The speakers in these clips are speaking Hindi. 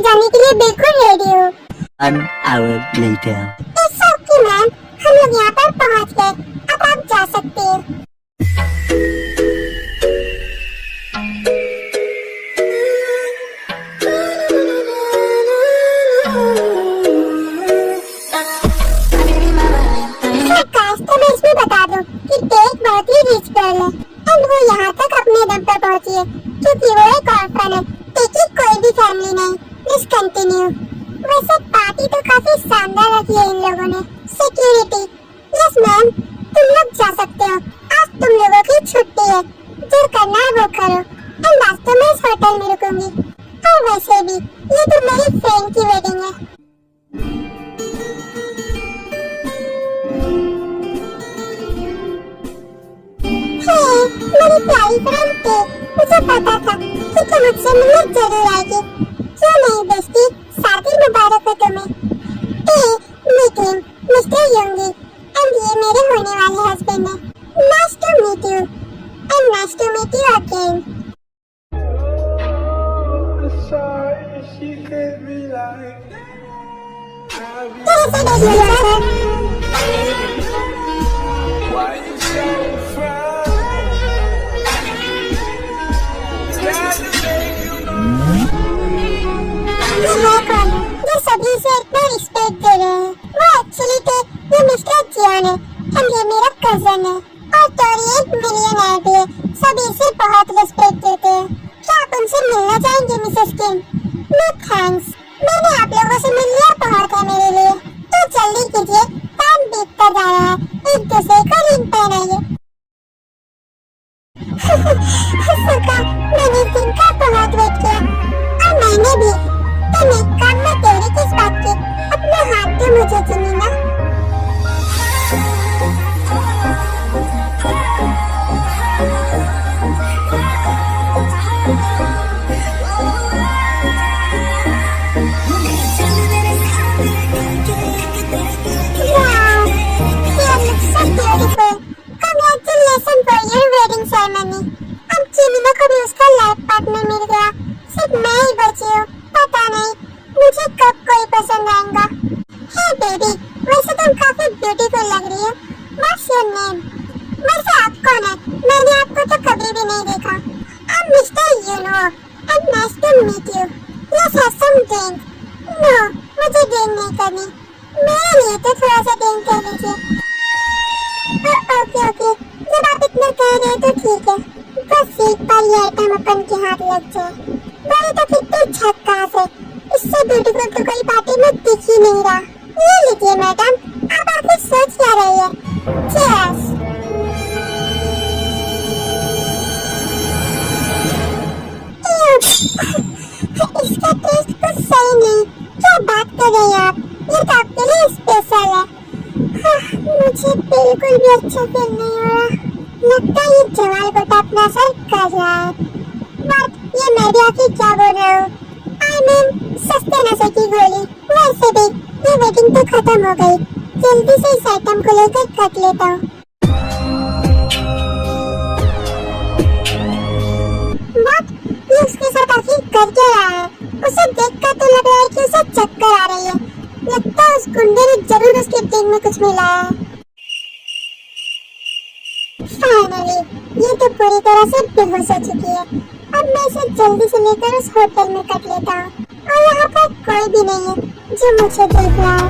में जाने के लिए बिल्कुल रेडी हूँ। 1 hour later. It's okay ma'am, हम लोग यहाँ पर पहुँच गए, अब आप जा सकते हैं। तो मैं इसमें बता दूं कि टेक बहुत ही रिच गर्ल है एंड वो यहाँ तक अपने दम पर पहुँची है क्योंकि वो एक ऑर्फन है। टेक की कोई भी फैमिली नहीं। Please continue. वैसे पार्टी तो काफी शानदार रखी है इन लोगों ने। सिक्योरिटी, यस मैम, तुम लोग जा सकते हो। आज तुम लोगों की छुट्टी है, जो करना है वो करो। एंड आज तो मैं इस होटल में रुकूंगी। और वैसे भी ये तो मेरी फ्रेंड की वेडिंग है। मेरी प्यारी फ्रेंड थी, मुझे पता था कि तुम मुझसे मिलने जरूर आएगी। क्यों नहीं बेस्टी, शादी मुबारक हो तुम्हें। Meet him, mister Yongi, and ये मेरे होने वाले हस्बैंड हैं। Nice to meet you and nice to meet you again. कैसे देखिए जो सभी से इतना रिस्पेक्ट दे रहे हैं, वो एक्चुअली थे ये मिस्टर जियान है एंड ये मेरा कजन है और टोरी एक मिलियनर भी है। सभी से बहुत रिस्पेक्ट देते हैं। क्या आप उनसे मिलना चाहेंगे मिसेस किम? नो थैंक्स, मैंने आप लोगों से मिल लिया बहुत है मेरे लिए। तो जल्दी कीजिए, टाइम बीतता जा रहा है, एक दूसरे को रिंग पहनाइए। मैंने इस दिन का बहुत वेट किया और मैंने भी। तो नेक काम में तेरी किस बात की? अपना हाथ तो मुझे चुनी ना। Congratulations for your wedding ceremony. अब चिमिनो को भी उसका लाइफ पार्टनर मिल गया। सिर्फ मैं ही बची हूँ। पता नहीं मुझे कब कोई पसंद आएगा। हे बेबी, वैसे तुम काफी ब्यूटीफुल लग रही हो। What's your name? वैसे आप कौन है? मैंने आपको तो कभी भी नहीं देखा। I'm Mr. Yuno and nice to meet you. Let's have some drink. No, मुझे ड्रिंक नहीं करनी। मेरे लिए तो थोड़ा सा ड्रिंक कर लीजिए। ओके ओके, जब आप इतना कह रहे हैं तो ठीक है। बस एक बार ये आइटम अपन के हाथ लग जाए। बड़े तो कितने झक्कास है, इससे ब्यूटीफुल तो कोई पार्टी में दिख ही नहीं रहा। ये लीजिए मैडम, आप आखिर सोच क्या रही है? चीयर्स। इसका टेस्ट कुछ सही नहीं। क्या बात कर रही हैं आप? ये तो आपके लिए स्पेशल है। मुझे बिल्कुल भी अच्छा फील नहीं हो रहा। लगता है ये जवाल गोटा अपना असर कर रहा है। बट ये मैं भी आखिर क्या बोल रहा हूँ? आई मीन सस्ते नशे की गोली। वैसे भी ये वेडिंग तो खत्म हो गई। जल्दी से इस आइटम को लेकर कट लेता हूँ। बट ये उसके साथ आखिर कर क्या रहा है? उसे देखकर तो लग रहा है कि उसे चक्कर आ रही है। लगता है उस गुंडे ने जरूर उसके ड्रिंक में कुछ मिलाया है। फाइनली ये तो पूरी तरह से बेहोश हो चुकी है। अब मैं इसे जल्दी से लेकर उस होटल में कट लेता हूँ और यहाँ पर कोई भी नहीं है जो मुझे देख रहा है।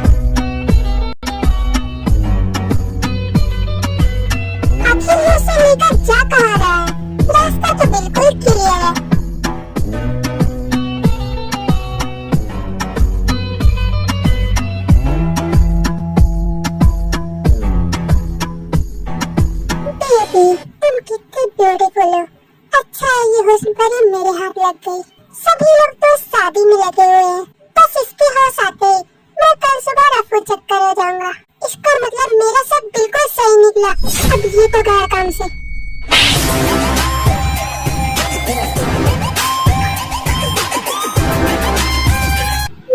आखिर ये उसे लेकर जा कहाँ रहा है? रास्ता तो बिल्कुल क्लियर है। तुम कितनी ब्यूटीफुल हो। अच्छा है ये हुस्न परी मेरे हाथ लग गई। सभी लोग तो शादी में लगे हुए हैं। बस इसके होश आते ही मैं कल सुबह रफू चक्कर हो जाऊंगा। इसका मतलब मेरा सब बिल्कुल सही निकला। अब ये तो गया काम से।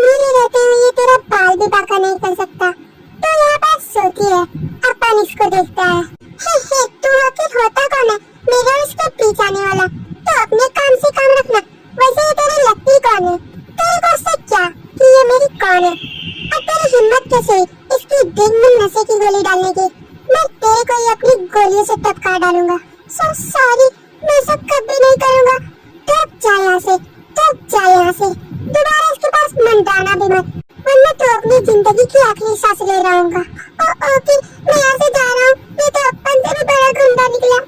मेरे रहते हुए ये तेरा बाल भी बाका नहीं कर सकता। तो यहाँ पर सोती है, अपन इसको देखता है। तू आखिर होता कौन है? मेरा इसके पीछे आने वाला। तो अपने काम से काम रखना। वैसे ये तेरी लगती कौन है? तेरे को उससे गोलियों से टपका डालूंगा। सो सॉरी, मैं ऐसा कभी नहीं करूंगा। टप जा यहाँ से, टप जा यहाँ से। दोबारा इसके पास मंडाना भी मत, वरना तो अपनी जिंदगी की आखिरी सांस ले रहा हूँगा। ओके, मैं यहाँ से जा रहा हूँ। ये तो अपन से भी बड़ा गुंडा निकला।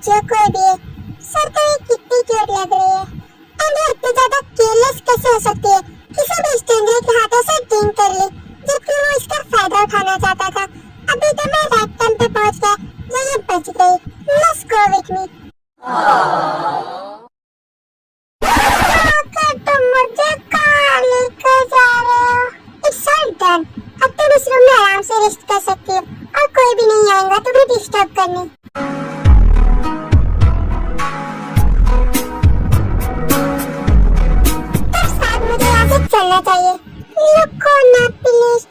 जो कोई भी है, सर तो ये कितनी क्यूट लग रही है। एंड ये इतनी ज्यादा केयरलेस कैसे हो सकती है? किसी भी स्ट्रेंजर के हाथों से ड्रिंक कर ली, जबकि वो इसका फायदा उठाना चाहता था। अभी तो मैं राइट टाइम पे पहुंच गया, जो ये बच गई। Let's go with me. तुम मुझे कहाँ लेकर जा रहे हो? It's all done. अब तुम इस रूम में आराम से रेस्ट कर सकती हो और कोई भी नहीं आएगा तुम्हें डिस्टर्ब करने। चलना चाहिए। रुको ना प्लीज,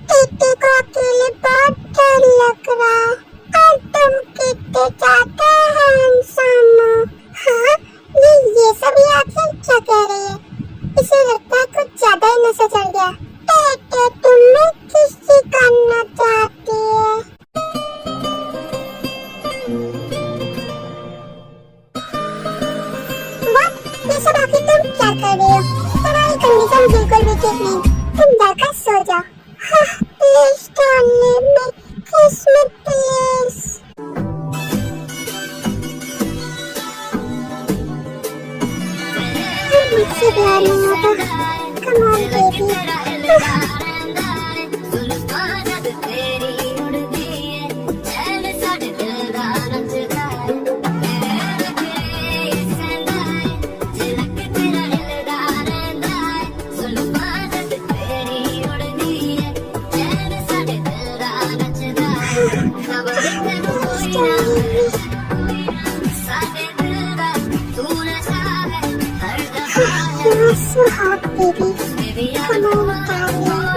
टीटी को अकेले बहुत डर लग रहा है। और तुम कितने जाते हैंडसम हो। हाँ, ये सब आखिर क्या कह रही है? इसे लगता है कुछ ज्यादा ही नशा चढ़ गया। टीटी तुम्हें किसी करना चाहती है? व्हाट? ये सब आखिर तुम क्या कर रही हो? तुम्हारी कंडीशन बिल्कुल भी ठीक नहीं। तुम जाकर सो जाओ। प्लीज डोंट लीव मी, किस मी प्लीज। मुझसे प्यार नहीं होता। Come on baby. You're so hot, baby. Come on, darling.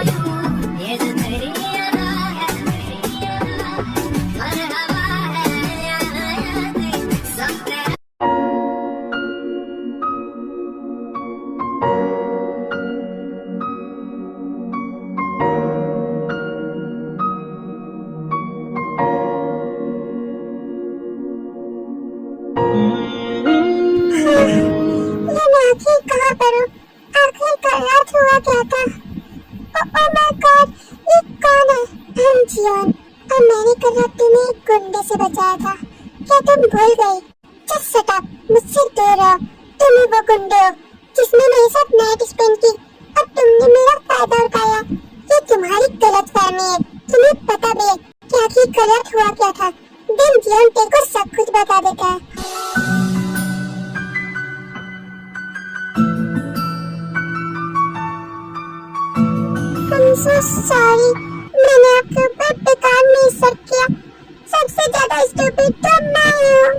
आखिर कहाँ पर हूँ? आखिर रात हुआ क्या था? ओह माय गॉड, ये कौन है? हम जियोन, और मैंने कल रात तुम्हें एक गुंडे से बचाया था। क्या तुम भूल गई? जस्ट शट अप, मुझसे दूर रहो। तुम ही वो गुंडे हो जिसने मेरे साथ नाइट स्पेंड की और तुमने मेरा फायदा उठाया। ये तुम्हारी गलतफहमी है। तुम्हें पता भी है कि आखिर कल रात हुआ क्या था। दिन जियोन तेरे को सब कुछ बता देता है। I'm so sorry, मैंने आपके ऊपर बेकार में शक किया। सबसे ज्यादा स्टूपिड तो मैं हूँ,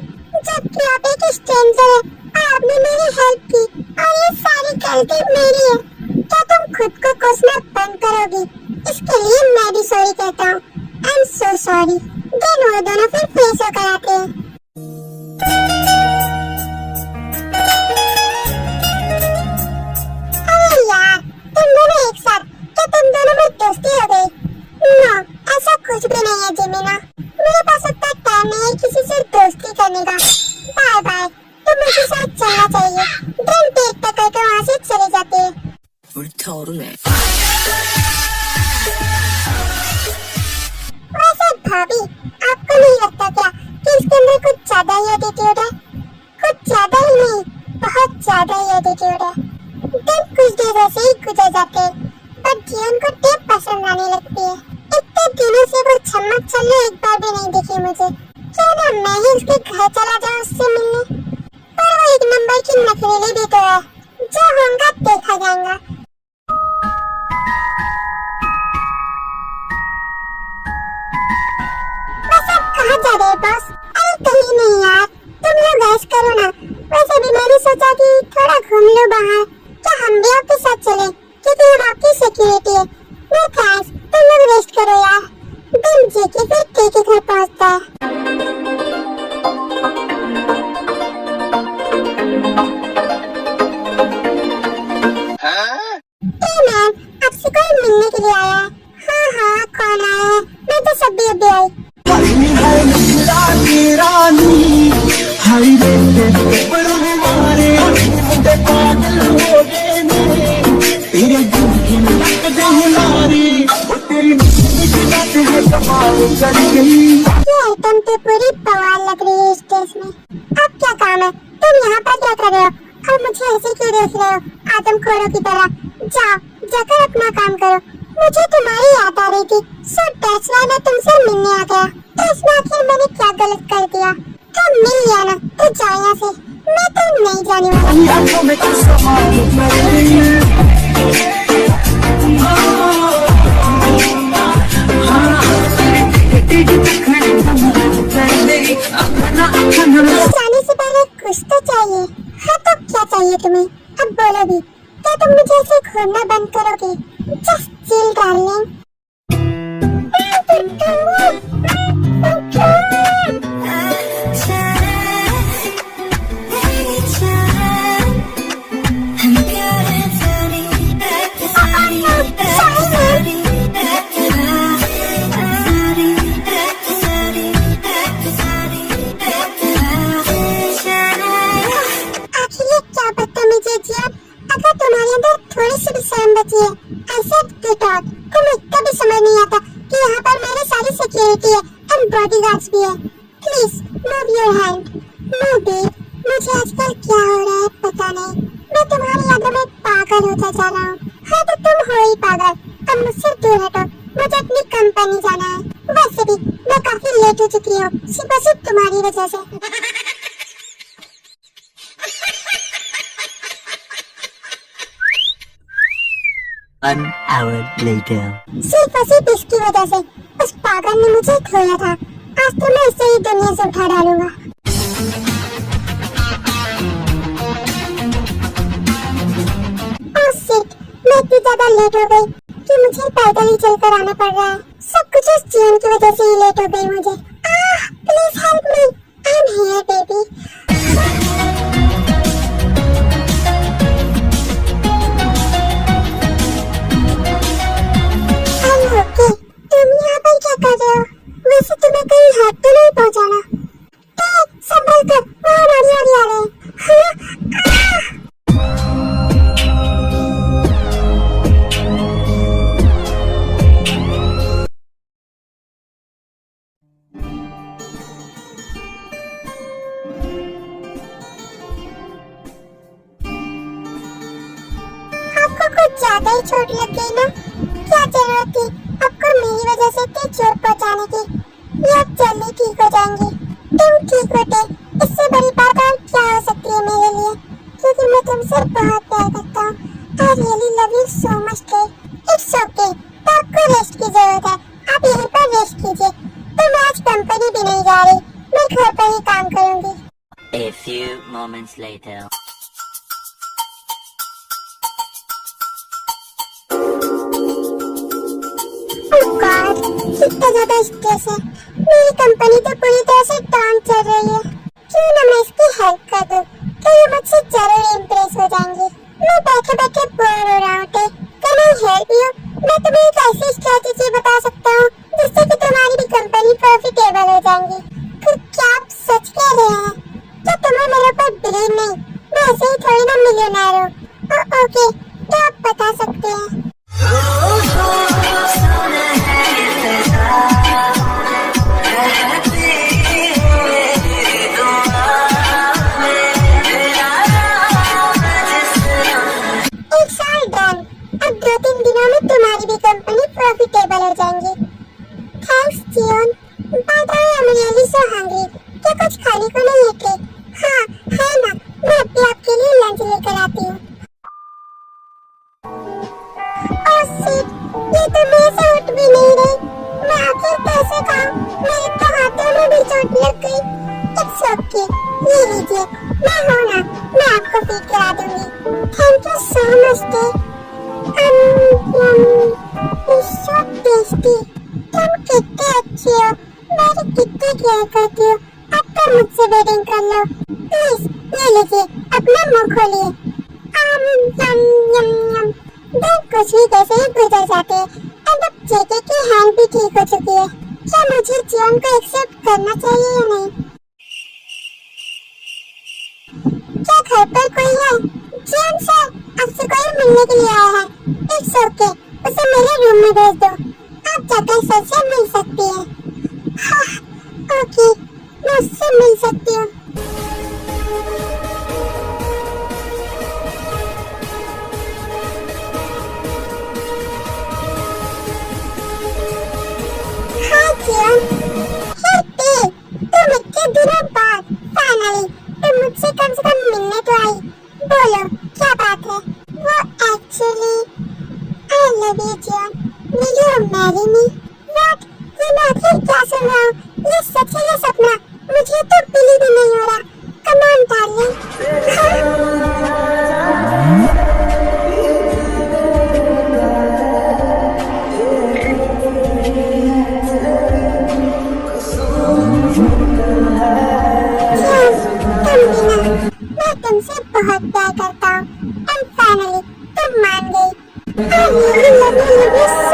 जबकि आप एक स्ट्रेंजर हैं और आपने मेरी हेल्प की और ये सारी गलती मेरी है। क्या तुम खुद को कोसना बंद करोगी? इसके लिए मैं भी सॉरी कहता हूँ। I'm so sorry। दिन वो दोनों फिर फेस होकर आते हैं। अरे यार, तुम दोनों एक साथ, क्या तुम दोनों में दोस्ती हो गई? नो, ऐसा कुछ भी नहीं है जिमिना। मेरे पास उतना टाइम नहीं है किसी से दोस्ती करने का। बाय बाय, तुम मुझे साथ चलना चाहिए। ड्रिंक टेक तक करके वहाँ से चली जाती है। वैसे भाभी, आपको नहीं लगता क्या कि इसके अंदर कुछ ज्यादा ही एटीट्यूड है? कुछ ज्यादा ही नहीं, बहुत ज्यादा ही एटीट्यूड है। दिन कुछ देर ऐसे ही गुजर जाते हैं, पर जीवन को टेप पसंद आने लगती है। इतने दिनों से वो चम्मच चलने एक बार भी नहीं दिखी मुझे। क्यों ना मैं ही उसके घर चला जाऊँ उससे मिलने? पर वो एक नंबर की नखरेली भी तो है। जो होगा देखा जाएगा। बस अब कहाँ जा रहे बॉस? अरे कहीं नहीं यार, तुम लोग ऐश करो ना। वैसे भी मैंने सोचा कि थोड़ा घूम लो बाहर। क्या हम भी आपके साथ चलें? क्योंकि हम आपकी सिक्योरिटी है। नो थैंक्स, तुम लोग रेस्ट करो यार। दिन जी के फिर टे के घर पहुंचता है। ये आइटम तो पूरी बवाल लग रही है स्टेज में। अब क्या काम है? तुम यहाँ पर क्या कर रहे हो और मुझे ऐसे क्यों देख रहे हो आदमखोरों की तरह? जाओ जाकर अपना काम करो। मुझे तुम्हारी याद आ रही थी, सो दैट्स व्हाई मैं तुमसे मिलने आ गया। तो इसमें आखिर मैंने क्या गलत कर दिया? तो मिल लिया ना, तो जाओ यहाँ से। मैं तो नहीं जाने वाला। जाने से पहले कुछ तो चाहिए। हाँ तो क्या चाहिए तुम्हें? अब बोलो भी। क्या तुम मुझे ऐसे घूरना बंद करोगे? Just chill darling. अगर तुम्हारे अंदर थोड़ी सी भी शर्म बची है, I said get out। तुम्हें इतना भी समझ नहीं आता कि यहाँ पर मेरे सारी सिक्योरिटी है एंड बॉडीगार्ड्स भी है। Please move your hand. Move babe. मुझे आजकल क्या हो रहा है पता नहीं। मैं तुम्हारी यादों में पागल होता जा रहा हूँ। हाँ तो तुम हो ही पागल। अब मुझसे दूर हटो, मुझे अपनी कंपनी जाना है। वैसे भी मैं काफी लेट हो चुकी हूँ, सिर्फ तुम्हारी वजह से। One hour later. सिर्फ इसकी वजह से उस पागल ने मुझे खोया था। आज तो मैं इसे ही दुनिया से उठा डालूंगा। ओह शिट, मैं इतनी ज्यादा लेट हो गई कि मुझे पैदल ही चलकर आना पड़ रहा है। सब कुछ इस जीवन की वजह से ही लेट हो गई मुझे। Please help me. I am here baby. तुम यहाँ पर क्या कर रहे हो? वैसे तुम्हें कहीं हाथ तो नहीं पहुँचाना? संभल कर, वहाँ नारी आ रहे हैं। आपको कुछ ज्यादा ही चोट लग गई ना? क्या जरूरत थी आपको मेरी वजह से इतनी चोट पहुंचाने की? ये अब जल्दी ठीक हो जाएंगी। तुम ठीक होते, इससे बड़ी बात और क्या हो सकती है मेरे लिए? क्योंकि मैं तुमसे बहुत प्यार करता हूँ। I really love you so much, Kate. It's okay. तो आपको रेस्ट की जरूरत है। आप यहीं पर रेस्ट कीजिए। तो मैं आज कंपनी भी नहीं जा रही, मैं घर पर ही काम करूँगी। A few moments later. God, कितना ज्यादा स्ट्रेस है। मेरी कंपनी तो पूरी तरह से डाउन चल रही है। क्यों ना मैं इसकी हेल्प कर दूं? तो ये मुझसे जरूर इम्प्रेस हो जाएंगी। मैं बैठे बैठे बोर हो रहा हूँ। Can I help you? मैं तुम्हें एक ऐसी स्ट्रेटेजी बता सकता हूँ जिससे कि तुम्हारी भी कंपनी प्रॉफिटेबल हो जाएंगी। फिर क्या आप सच कह रहे हैं? क्या तुम्हें मेरे ऊपर बिलीव नहीं? मैं ऐसे ही थोड़ी ना मिलियनेयर हूँ। ओके, तो आप बता सकते हैं। अब 2-3 दिनों में तुम्हारी भी कंपनी प्रॉफिटेबल हो जाएंगी। थैंक्स जियोन। By the way I am really so hungry. क्या कुछ खाने को नहीं है केक? हाँ है ना, मैं अभी आपके लिए लंच लेकर आती हूँ। ओह शिट, ये तो मेरे से उठ भी नहीं रही। मैं आखिर कैसे खाऊं? मेरे तो हाथों में भी चोट लग गई। इट्स ओके, ये लीजिए। मैं हूँ ना, मैं आपको फीड करा दूंगी। Thank you so much cake. so tasty। तुम कितने अच्छे हो, मेरी कितनी केयर करती हो। अब तो मुझसे वेडिंग कर लो प्लीज। ये लीजिए, अपना मुंह खोलिए। यम यम यम। दिन कुछ भी कैसे ही गुजर जाते हैं। एंड अब जेके की हैंड भी ठीक हो चुकी है। क्या मुझे जीवन को एक्सेप्ट करना चाहिए या नहीं? क्या घर पर कोई है? जीवन सर, आपसे कोई मिलने के लिए आया है। इट्स ओके, उसे मेरे रूम में भेज दो। आप जाकर से मिल सकती है। हाँ, ओके, मैं उससे मिल सकती हूँ। हाँ किरण, हे पे, तुम इतने दिनों बाद फाइनली तुम मुझसे कम से कम मिलने तो आई। बोलो क्या बात है? वो actually I love you Jian, will you marry me? What? ये मैं आखिर क्या सुन रहा हूँ? ये सच है या सपना? मुझे तो बिलीव ही नहीं हो रहा। Come on darling. मैं तुमसे बहुत प्यार करता हूँ। एंड फाइनली तुम मान गई। I really love you